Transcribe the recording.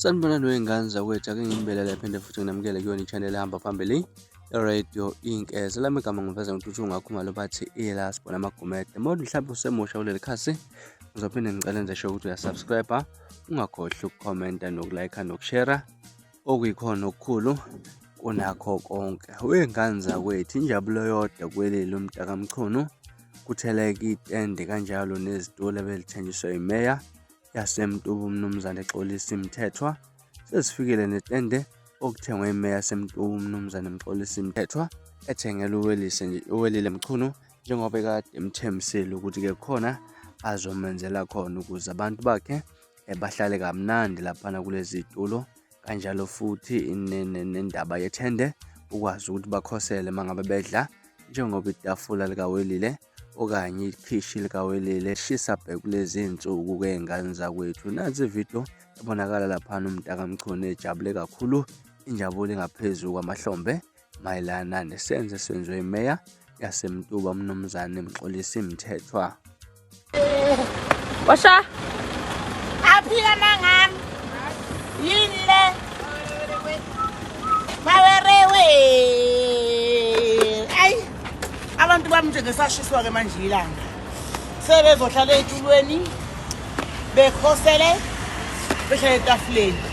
Sanibonani wey'ngane zakwethu, ake nginibelele phinde futhi nginamukele kuyona i-channel ehamba phambili i-Radio Inkeza. Lami igama ngiveza ngintuthu ngakhuma lo bathi ila sibona amagumede. Mawuthi mhlawumbe usemusha kuleli khasi, ngizophinde ngicela nje show ukuthi uyasubscribe, ungakhohlwa ukukhomenta nokulayikha nokushera, okuyikhona okukhulu kunakho konke. Wey'ngane zakwethu, injabulo yodwa kweleli umntakamchunu kutheleka itende kanjalo nezitulo ebelithenjiswa imeya yaseMtuba umnumzane Xolisi Mthethwa. Sesifikile netende okuthengwe imeya yaseMtuba umnumzane Xolisi Mthethwa ethengela uwelile Mchunu, njengoba ekade emthembisile ukuthi-ke khona azomenzela khona ukuze abantu bakhe bahlale kamnandi laphana kulezi zitulo, kanjalo futhi nendaba yethende ukwazi ukuthi bakhosele mangabe bedla, njengoba itafula likawelile okanye ikhishi likawelile shisa bhe kulezi iy'nsuku-ke y'ngane zakwethu. Nansi ividiyo ebonakala laphana umntakamchunu ejabule kakhulu, injabulo engaphezulu kwamahlombe mayelana nesenzo esenziwe imeya yaseMtuba umnumzane Xolisi Mthethwa. Washa aphila mangami yile mawerewe ay abantu bami nje ngesashiswa ke manje ilanga sebezohlala etulweni bekhosele behlala etafuleni.